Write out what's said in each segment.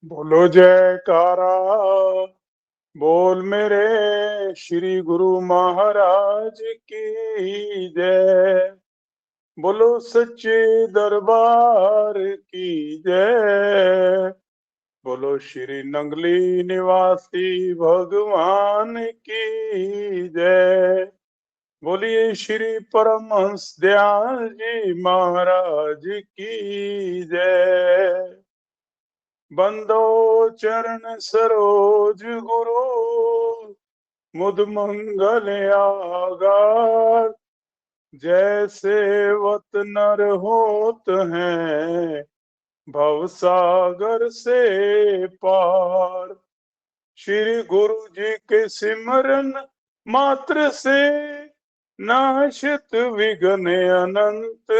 बोलो जयकारा, बोल मेरे श्री गुरु महाराज की जय। बोलो सच्चे दरबार की जय। बोलो श्री नंगली निवासी भगवान की जय। बोलिए श्री परमहंस दयाल जी महाराज की जय। बंदो चरण सरोज गुरु, मुद मंगल आगार। जैसे वत नर होत हैं, भव सागर से पार। श्री गुरु जी के सिमरन मात्र से, नाशत विघ्न अनंत।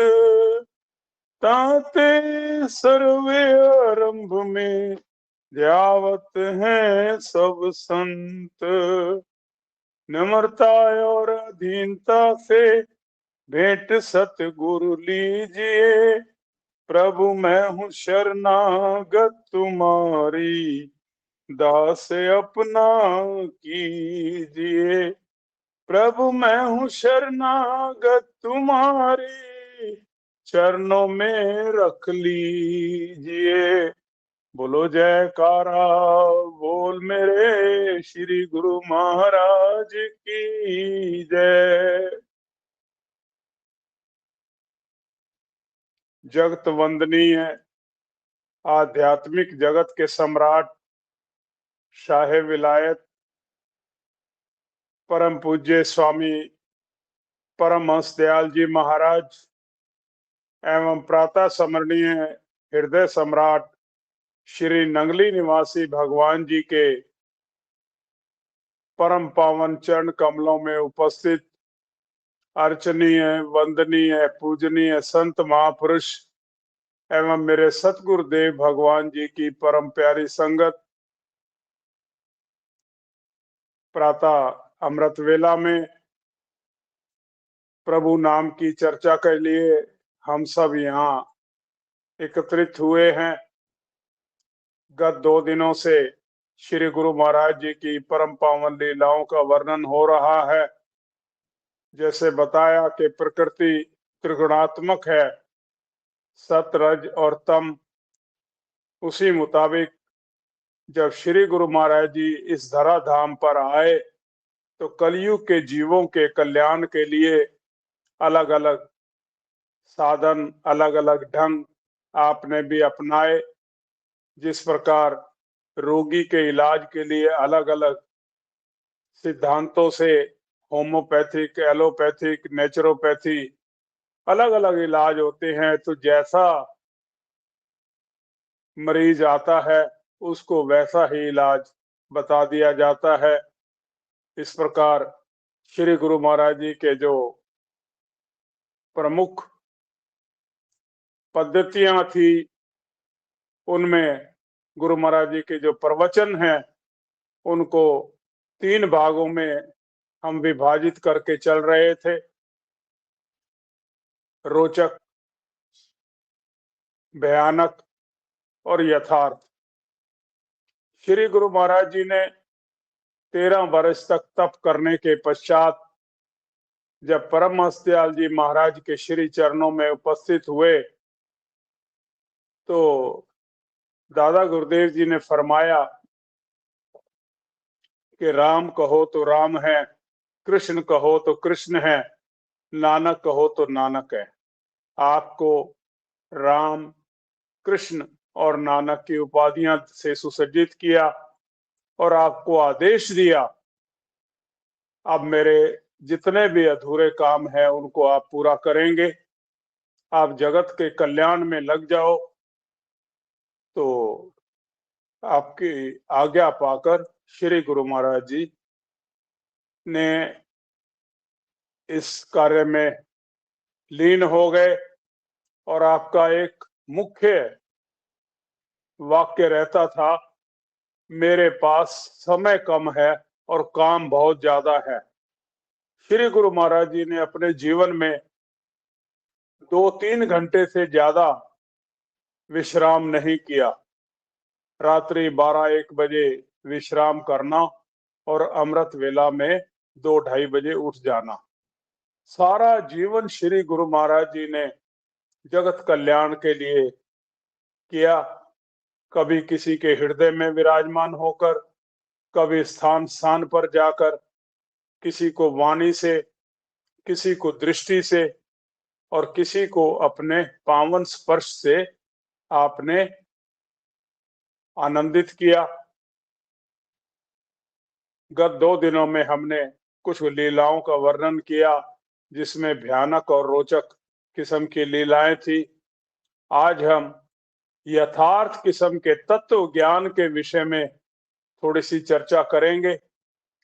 ताते सर्वे आरंभ में, ध्यावत हैं सब संत। नम्रता और अधीनता से भेंट सतगुरु लीजिए। प्रभु मैं हूँ शरणागत तुम्हारी, दास अपना कीजिए। प्रभु मैं हूँ शरणागत तुम्हारी, चरणों में रख लीजिए। बोलो जयकारा, बोल मेरे श्री गुरु महाराज की जय। जगत वंदनीय आध्यात्मिक जगत के सम्राट शाहे विलायत परम पूज्य स्वामी परमहंस दयाल जी महाराज एवं प्रातः स्मरणीय हृदय सम्राट श्री नंगली निवासी भगवान जी के परम पावन चरण कमलों में उपस्थित अर्चनीय, वंदनीय, पूजनीय संत महापुरुष एवं मेरे सतगुरुदेव भगवान जी की परम प्यारी संगत, प्रातः अमृत वेला में प्रभु नाम की चर्चा के लिए हम सब यहाँ एकत्रित हुए हैं। गत 2 दिनों से श्री गुरु महाराज जी की परम पावन लीलाओं का वर्णन हो रहा है। जैसे बताया कि प्रकृति त्रिगुणात्मक है, सत, रज और तम। उसी मुताबिक जब श्री गुरु महाराज जी इस धरा धाम पर आए तो कलयुग के जीवों के कल्याण के लिए अलग अलग साधन, अलग अलग ढंग आपने भी अपनाए। जिस प्रकार रोगी के इलाज के लिए अलग अलग सिद्धांतों से होम्योपैथिक, एलोपैथिक, नेचुरोपैथी अलग अलग इलाज होते हैं, तो जैसा मरीज आता है उसको वैसा ही इलाज बता दिया जाता है। इस प्रकार श्री गुरु महाराज जी के जो प्रमुख पद्धतियां थी, उनमें गुरु महाराज जी के जो प्रवचन हैं उनको 3 भागों में हम विभाजित करके चल रहे थे। रोचक, भयानक और यथार्थ। श्री गुरु महाराज जी ने 13 वर्ष तक तप करने के पश्चात जब परमहंस दयाल जी महाराज के श्री चरणों में उपस्थित हुए तो दादा गुरुदेव जी ने फरमाया कि राम कहो तो राम है, कृष्ण कहो तो कृष्ण है, नानक कहो तो नानक है। आपको राम, कृष्ण और नानक की उपाधियां से सुसज्जित किया और आपको आदेश दिया, अब मेरे जितने भी अधूरे काम हैं उनको आप पूरा करेंगे, आप जगत के कल्याण में लग जाओ। तो आपकी आज्ञा पाकर श्री गुरु महाराज जी ने इस कार्य में लीन हो गए और आपका एक मुख्य वाक्य रहता था, मेरे पास समय कम है और काम बहुत ज्यादा है। श्री गुरु महाराज जी ने अपने जीवन में 2-3 घंटे से ज्यादा विश्राम नहीं किया। रात्रि 12-1 बजे विश्राम करना और अमृत वेला में 2-2:30 बजे उठ जाना। सारा जीवन श्री गुरु महाराज जी ने जगत कल्याण के लिए किया। कभी किसी के हृदय में विराजमान होकर, कभी स्थान स्थान पर जाकर, किसी को वाणी से, किसी को दृष्टि से और किसी को अपने पावन स्पर्श से आपने आनंदित किया। गत 2 दिनों में हमने कुछ लीलाओं का वर्णन किया, जिसमें भयानक और रोचक किस्म की लीलाएं थी। आज हम यथार्थ किस्म के तत्व ज्ञान के विषय में थोड़ी सी चर्चा करेंगे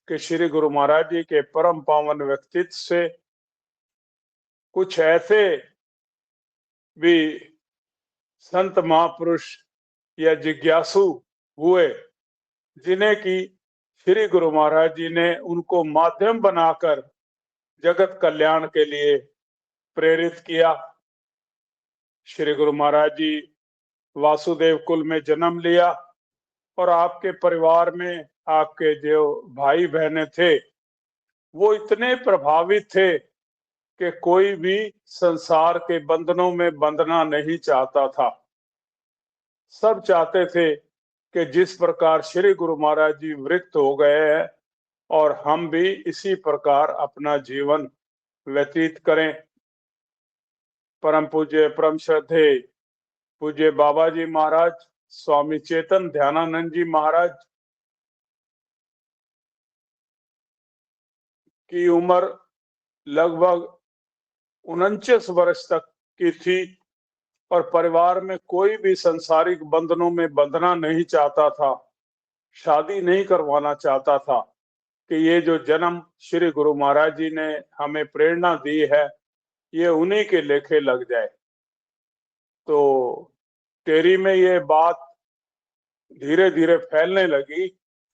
कि श्री गुरु महाराज जी के परम पावन व्यक्तित्व से कुछ ऐसे भी संत महापुरुष या जिज्ञासु हुए जिन्हें कि श्री गुरु महाराज जी ने उनको माध्यम बनाकर जगत कल्याण के लिए प्रेरित किया। श्री गुरु महाराज जी वासुदेव कुल में जन्म लिया और आपके परिवार में आपके जो भाई बहने थे वो इतने प्रभावित थे कि कोई भी संसार के बंधनों में बंधना नहीं चाहता था। सब चाहते थे कि जिस प्रकार श्री गुरु महाराज जी वृत्त हो गए हैं और हम भी इसी प्रकार अपना जीवन व्यतीत करें। परम पूज्य परम श्रद्धे पूज्य बाबा जी महाराज स्वामी चेतन ध्यानानंद जी महाराज की उम्र लगभग 49 वर्ष तक की थी और परिवार में कोई भी संसारिक बंधनों में बंधना नहीं चाहता था, शादी नहीं करवाना चाहता था कि ये जो जन्म श्री गुरु महाराज जी ने हमें प्रेरणा दी है ये उन्हीं के लेखे लग जाए। तो टेरी में ये बात धीरे धीरे फैलने लगी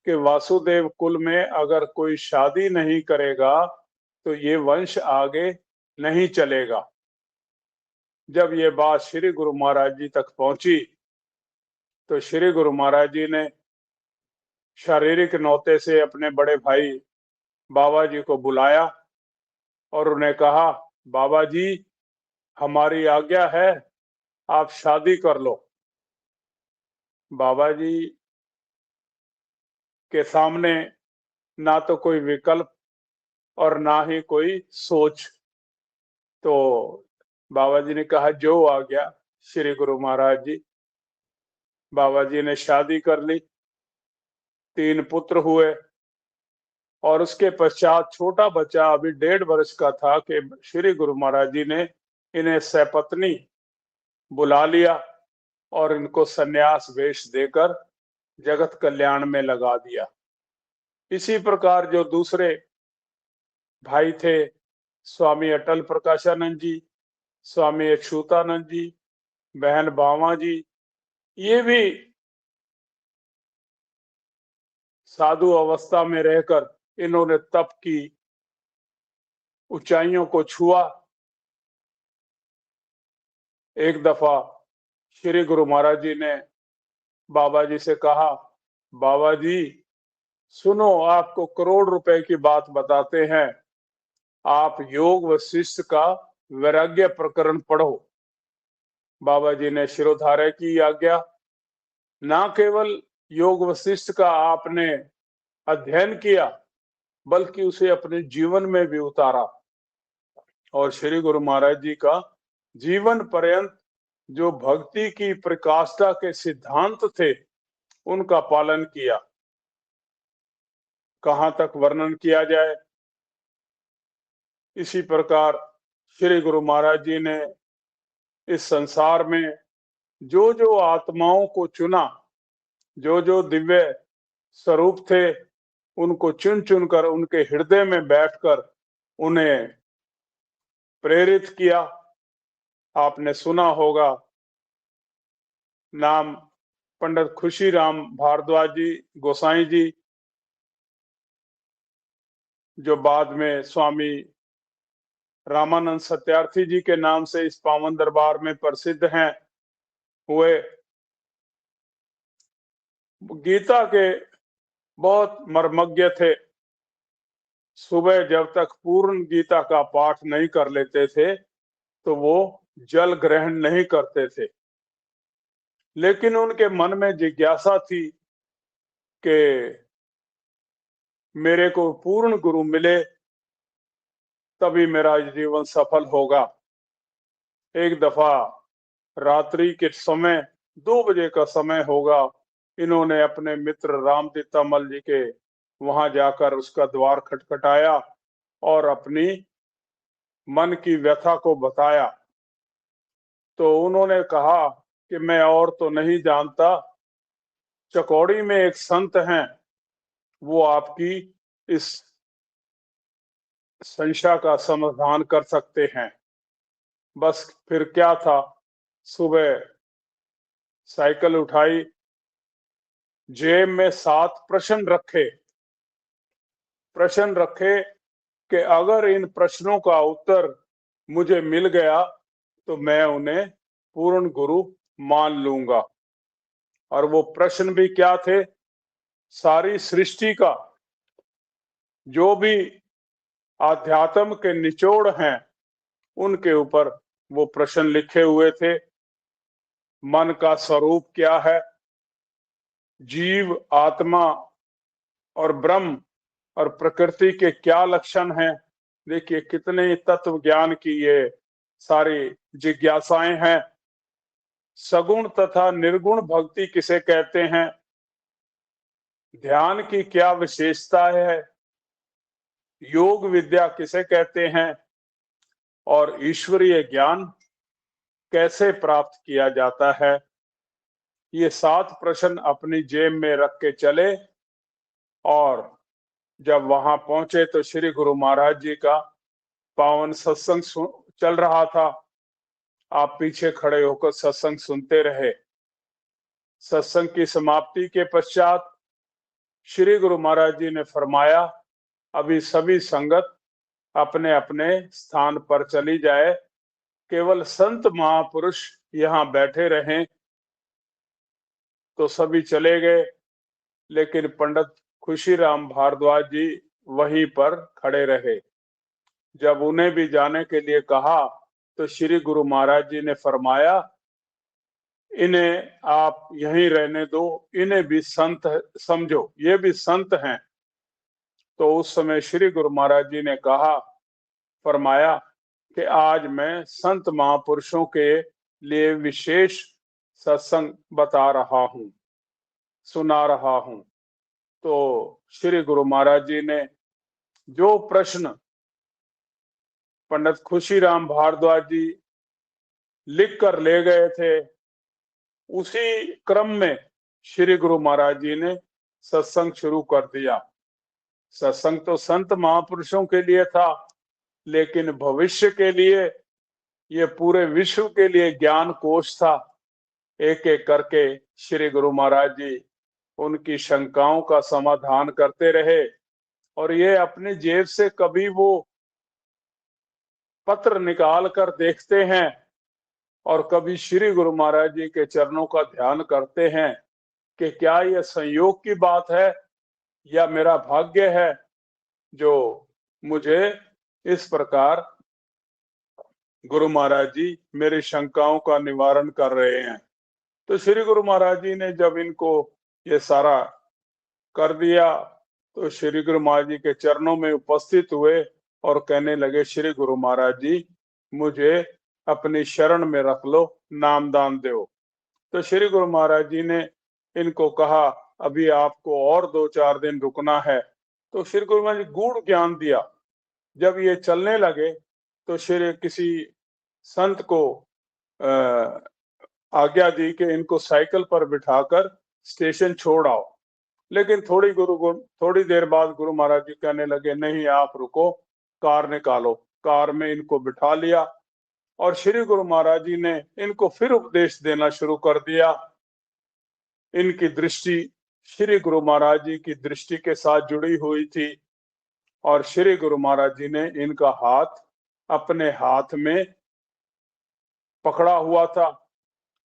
कि वासुदेव कुल में अगर कोई शादी नहीं करेगा तो ये वंश आगे नहीं चलेगा। जब ये बात श्री गुरु महाराज जी तक पहुंची तो श्री गुरु महाराज जी ने शारीरिक नौते से अपने बड़े भाई बाबा जी को बुलाया और उन्हें कहा, बाबा जी हमारी आज्ञा है, आप शादी कर लो। बाबा जी के सामने ना तो कोई विकल्प और ना ही कोई सोच। तो बाबा जी ने कहा, जो आज्ञा श्री गुरु महाराज जी। बाबा जी ने शादी कर ली, 3 पुत्र हुए और उसके पश्चात छोटा बच्चा अभी 1.5 वर्ष का था कि श्री गुरु महाराज जी ने इन्हें सपत्नी बुला लिया और इनको सन्यास वेश देकर जगत कल्याण में लगा दिया। इसी प्रकार जो दूसरे भाई थे स्वामी अटल प्रकाशानंद जी, स्वामी अच्युतानंद जी, बहन बावा जी, ये भी साधु अवस्था में रहकर इन्होंने तप की ऊंचाइयों को छुआ। एक दफा श्री गुरु महाराज जी ने बाबा जी से कहा, बाबा जी सुनो, आपको करोड़ रुपए की बात बताते हैं, आप योग वशिष्ठ का वैराग्य प्रकरण पढ़ो। बाबा जी ने शिरोधार्य की आज्ञा। ना केवल योग वशिष्ठ का आपने अध्ययन किया बल्कि उसे अपने जीवन में भी उतारा और श्री गुरु महाराज जी का जीवन पर्यंत जो भक्ति की प्रकाष्ठा के सिद्धांत थे उनका पालन किया। कहां तक वर्णन किया जाए। इसी प्रकार श्री गुरु महाराज जी ने इस संसार में जो जो आत्माओं को चुना, जो जो दिव्य स्वरूप थे, उनको चुन चुन कर उनके हृदय में बैठकर उन्हें प्रेरित किया। आपने सुना होगा नाम पंडित खुशीराम भारद्वाज जी गोसाई जी, जो बाद में स्वामी रामानंद सत्यार्थी जी के नाम से इस पावन दरबार में प्रसिद्ध हैं। हुए। गीता के बहुत मर्मज्ञ थे। सुबह जब तक पूर्ण गीता का पाठ नहीं कर लेते थे तो वो जल ग्रहण नहीं करते थे। लेकिन उनके मन में जिज्ञासा थी कि मेरे को पूर्ण गुरु मिले तभी मेरा जीवन सफल होगा। एक दफा रात्रि के समय 2 बजे का समय होगा, इन्होंने अपने मित्र रामतीर्थमल जी के वहां जाकर उसका द्वार खटखटाया और अपनी मन की व्यथा को बताया। तो उन्होंने कहा कि मैं और तो नहीं जानता, चकौड़ी में एक संत हैं, वो आपकी इस संशय का समाधान कर सकते हैं। बस फिर क्या था, सुबह साइकिल उठाई, जेब में 7 प्रश्न रखे कि अगर इन प्रश्नों का उत्तर मुझे मिल गया तो मैं उन्हें पूर्ण गुरु मान लूंगा। और वो प्रश्न भी क्या थे, सारी सृष्टि का जो भी आध्यात्म के निचोड़ हैं उनके ऊपर वो प्रश्न लिखे हुए थे। मन का स्वरूप क्या है, जीव, आत्मा और ब्रह्म और प्रकृति के क्या लक्षण हैं। देखिए कितने तत्व ज्ञान की ये सारी जिज्ञासाएं हैं। सगुण तथा निर्गुण भक्ति किसे कहते हैं, ध्यान की क्या विशेषता है, योग विद्या किसे कहते हैं और ईश्वरीय ज्ञान कैसे प्राप्त किया जाता है। ये 7 प्रश्न अपनी जेब में रख के चले और जब वहां पहुंचे तो श्री गुरु महाराज जी का पावन सत्संग चल रहा था। आप पीछे खड़े होकर सत्संग सुनते रहे। सत्संग की समाप्ति के पश्चात श्री गुरु महाराज जी ने फरमाया, अभी सभी संगत अपने अपने स्थान पर चली जाए, केवल संत महापुरुष यहाँ बैठे रहें। तो सभी चले गए, लेकिन पंडित खुशीराम भारद्वाज जी वहीं पर खड़े रहे। जब उन्हें भी जाने के लिए कहा तो श्री गुरु महाराज जी ने फरमाया, इन्हें आप यहीं रहने दो, इन्हें भी संत समझो, ये भी संत हैं। तो उस समय श्री गुरु महाराज जी ने कहा, फरमाया कि आज मैं संत महापुरुषों के लिए विशेष सत्संग बता रहा हूँ, सुना रहा हूँ। तो श्री गुरु महाराज जी ने जो प्रश्न पंडित खुशीराम भारद्वाज जी लिख कर ले गए थे, उसी क्रम में श्री गुरु महाराज जी ने सत्संग शुरू कर दिया। सत्संग तो संत महापुरुषों के लिए था, लेकिन भविष्य के लिए, ये पूरे विश्व के लिए ज्ञान कोश था। एक एक करके श्री गुरु महाराज जी उनकी शंकाओं का समाधान करते रहे। और ये अपने जेब से कभी वो पत्र निकाल कर देखते हैं और कभी श्री गुरु महाराज जी के चरणों का ध्यान करते हैं कि क्या यह संयोग की बात है या मेरा भाग्य है जो मुझे इस प्रकार गुरु महाराज जी मेरी शंकाओं का निवारण कर रहे हैं। तो श्री गुरु महाराज जी ने जब इनको ये सारा कर दिया तो श्री गुरु महाराज जी के चरणों में उपस्थित हुए और कहने लगे, श्री गुरु महाराज जी मुझे अपनी शरण में रख लो, नामदान दो। तो श्री गुरु महाराज जी ने इनको कहा, अभी आपको और 2-4 दिन रुकना है। तो श्री गुरु महाराज जी गूढ़ ज्ञान दिया। जब ये चलने लगे तो श्री किसी संत को आज्ञा दी कि इनको साइकिल पर बिठाकर स्टेशन छोड़ आओ। लेकिन थोड़ी देर बाद गुरु महाराज जी कहने लगे, नहीं आप रुको, कार निकालो। कार में इनको बिठा लिया और श्री गुरु महाराज जी ने इनको फिर उपदेश देना शुरू कर दिया। इनकी दृष्टि श्री गुरु महाराज जी की दृष्टि के साथ जुड़ी हुई थी और श्री गुरु महाराज जी ने इनका हाथ अपने हाथ में पकड़ा हुआ था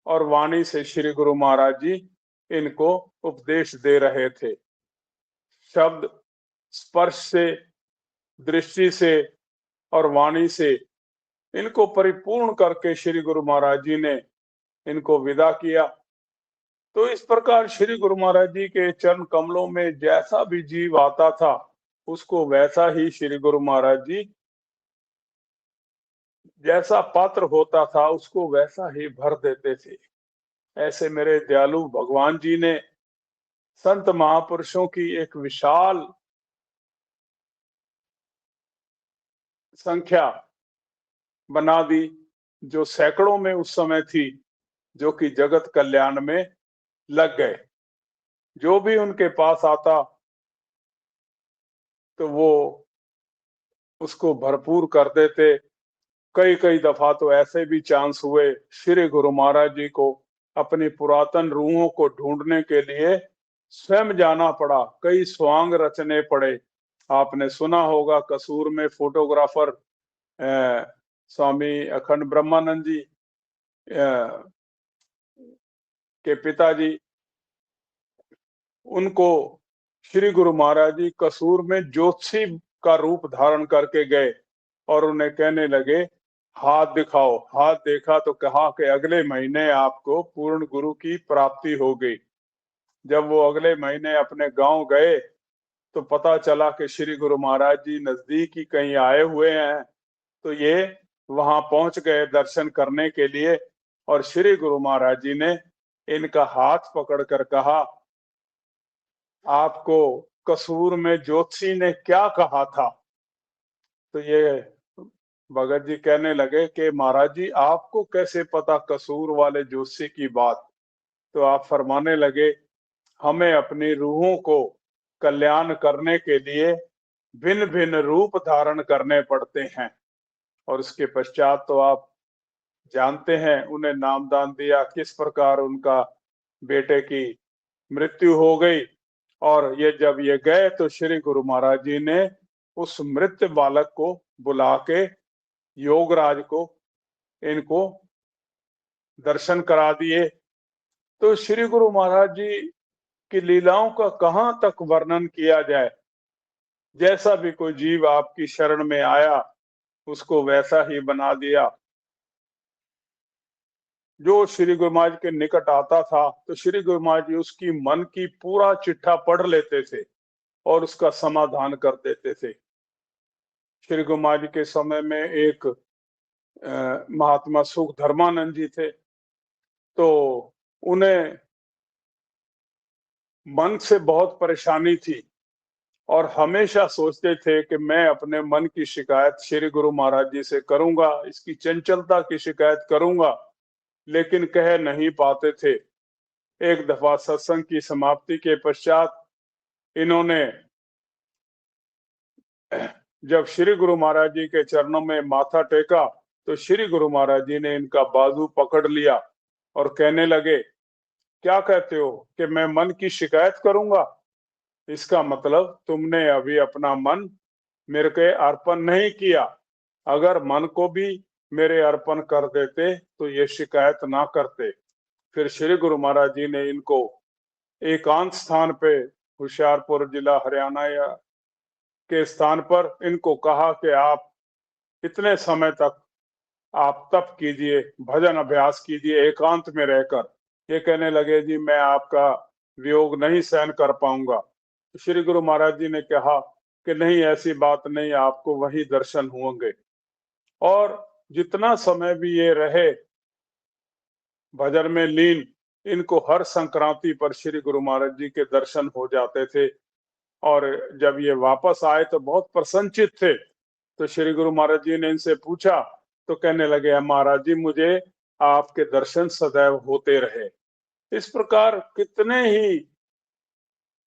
और वाणी से श्री गुरु महाराज जी इनको उपदेश दे रहे थे। शब्द, स्पर्श से, दृष्टि से और वाणी से इनको परिपूर्ण करके श्री गुरु महाराज जी ने इनको विदा किया। तो इस प्रकार श्री गुरु महाराज जी के चरण कमलों में जैसा भी जीव आता था उसको वैसा ही श्री गुरु महाराज जी, जैसा पात्र होता था उसको वैसा ही भर देते थे। ऐसे मेरे दयालु भगवान जी ने संत महापुरुषों की एक विशाल संख्या बना दी, जो सैकड़ों में उस समय थी, जो कि जगत कल्याण में लग गए। जो भी उनके पास आता तो वो उसको भरपूर कर देते। कई कई दफा तो ऐसे भी चांस हुए श्री गुरु महाराज जी को अपनी पुरातन रूहों को ढूंढने के लिए स्वयं जाना पड़ा, कई स्वांग रचने पड़े। आपने सुना होगा कसूर में फोटोग्राफर स्वामी अखंड ब्रह्मानंद जी के पिताजी, उनको श्री गुरु महाराज जी कसूर में ज्योतिषी का रूप धारण करके गए और उन्हें कहने लगे हाथ दिखाओ। हाथ देखा तो कहा कि अगले महीने आपको पूर्ण गुरु की प्राप्ति हो गई। जब वो अगले महीने अपने गांव गए तो पता चला कि श्री गुरु महाराज जी नजदीक ही कहीं आए हुए हैं। तो ये वहां पहुंच गए दर्शन करने के लिए और श्री गुरु महाराज जी ने इनका हाथ पकड़कर कहा, आपको कसूर में ज्योतिषी ने क्या कहा था? तो ये भगत जी कहने लगे कि महाराज जी आपको कैसे पता कसूर वाले ज्योतिषी की बात? तो आप फरमाने लगे, हमें अपनी रूहों को कल्याण करने के लिए भिन्न भिन्न रूप धारण करने पड़ते हैं। और उसके पश्चात तो आप जानते हैं उन्हें नामदान दिया, किस प्रकार उनका बेटे की मृत्यु हो गई। और ये जब ये गए तो श्री गुरु महाराज जी ने उस मृत बालक को बुला के योगराज को इनको दर्शन करा दिए। तो श्री गुरु महाराज जी की लीलाओं का कहां तक वर्णन किया जाए। जैसा भी कोई जीव आपकी शरण में आया उसको वैसा ही बना दिया। जो श्री गुरु महाराज के निकट आता था तो श्री गुरु महाराज जी उसकी मन की पूरा चिट्ठा पढ़ लेते थे और उसका समाधान कर देते थे। श्री गुरु महाराज जी के समय में एक महात्मा सुख धर्मानंद जी थे। तो उन्हें मन से बहुत परेशानी थी और हमेशा सोचते थे कि मैं अपने मन की शिकायत श्री गुरु महाराज जी से करूंगा, इसकी चंचलता की शिकायत करूंगा, लेकिन कह नहीं पाते थे। एक दफा सत्संग की समाप्ति के पश्चात इन्होंने जब श्री गुरु महाराज जी के चरणों में माथा टेका तो श्री गुरु महाराज जी ने इनका बाजू पकड़ लिया और कहने लगे, क्या कहते हो कि मैं मन की शिकायत करूंगा? इसका मतलब तुमने अभी अपना मन मेरे के अर्पण नहीं किया। अगर मन को भी मेरे अर्पण कर देते तो ये शिकायत ना करते। फिर श्री गुरु महाराज जी ने इनको एकांत स्थान पे होशियारपुर जिला हरियाणा के स्थान पर इनको कहा कि आप इतने समय तक आप तप कीजिए, भजन अभ्यास कीजिए एकांत में रहकर। ये कहने लगे, जी मैं आपका वियोग नहीं सहन कर पाऊंगा। तो श्री गुरु महाराज जी ने कहा कि नहीं, ऐसी बात नहीं, आपको वही दर्शन होंगे। और जितना समय भी ये रहे भजन में लीन, इनको हर संक्रांति पर श्री गुरु महाराज जी के दर्शन हो जाते थे। और जब ये वापस आए तो बहुत प्रसन्नचित थे। तो श्री गुरु महाराज जी ने इनसे पूछा तो कहने लगे, महाराज जी मुझे आपके दर्शन सदैव होते रहे। इस प्रकार कितने ही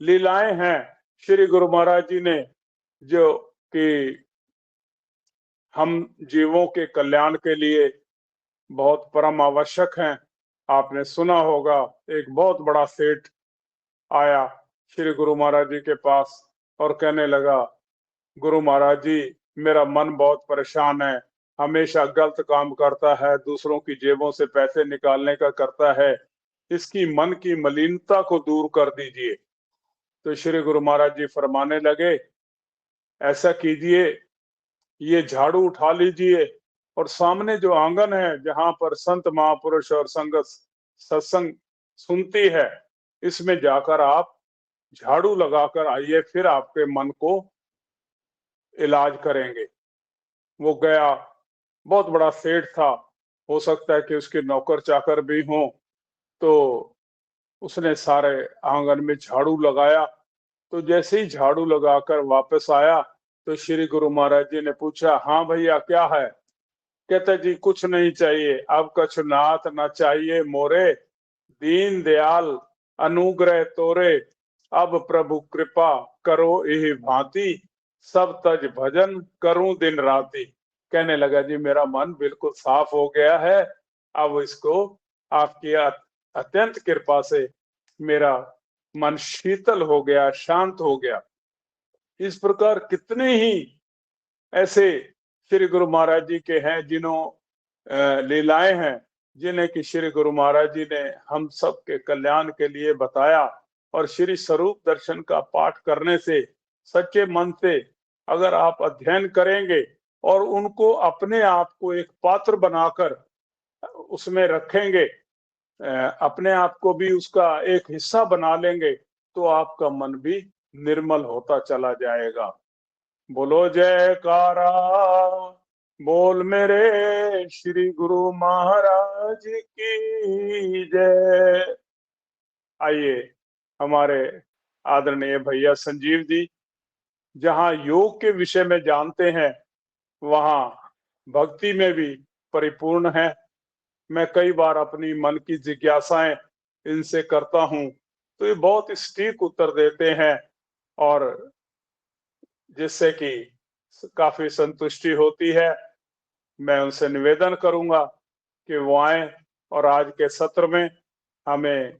लीलाएं हैं श्री गुरु महाराज जी ने, जो कि हम जीवों के कल्याण के लिए बहुत परम आवश्यक हैं। आपने सुना होगा एक बहुत बड़ा सेठ आया श्री गुरु महाराज जी के पास और कहने लगा, गुरु महाराज जी मेरा मन बहुत परेशान है, हमेशा गलत काम करता है, दूसरों की जेबों से पैसे निकालने का करता है, इसकी मन की मलिनता को दूर कर दीजिए। तो श्री गुरु महाराज जी फरमाने लगे, ऐसा कीजिए, ये झाड़ू उठा लीजिए और सामने जो आंगन है जहां पर संत महापुरुष और संगत सत्संग सुनती है, इसमें जाकर आप झाड़ू लगाकर आइए, फिर आपके मन को इलाज करेंगे। वो गया, बहुत बड़ा सेठ था, हो सकता है कि उसके नौकर चाकर भी हों, तो उसने सारे आंगन में झाड़ू लगाया। तो जैसे ही झाड़ू लगाकर वापस आया तो श्री गुरु महाराज जी ने पूछा, हाँ भैया क्या है? कहते जी कुछ नहीं चाहिए, अब कछु नाथ न चाहिए मोरे, दीन दयाल अनुग्रह तोरे, अब प्रभु कृपा करो यही भांति, सब तज भजन करूं दिन राति। कहने लगा जी मेरा मन बिल्कुल साफ हो गया है, अब इसको आपकी अत्यंत कृपा से मेरा मन शीतल हो गया, शांत हो गया। इस प्रकार कितने ही ऐसे श्री गुरु महाराज जी के हैं जिन्हों लीलाएं हैं, जिन्हें कि श्री गुरु महाराज जी ने हम सब के कल्याण के लिए बताया। और श्री स्वरूप दर्शन का पाठ करने से, सच्चे मन से अगर आप अध्ययन करेंगे और उनको अपने आप को एक पात्र बनाकर उसमें रखेंगे, अपने आप को भी उसका एक हिस्सा बना लेंगे, तो आपका मन भी निर्मल होता चला जाएगा। बोलो जयकारा, बोल मेरे श्री गुरु महाराज की जय। आइए हमारे आदरणीय भैया संजीव जी जहां योग के विषय में जानते हैं, वहां भक्ति में भी परिपूर्ण है। मैं कई बार अपनी मन की जिज्ञासाएं इनसे करता हूं, तो ये बहुत सटीक उत्तर देते हैं और जिससे कि काफी संतुष्टि होती है। मैं उनसे निवेदन करूंगा कि वो आए और आज के सत्र में हमें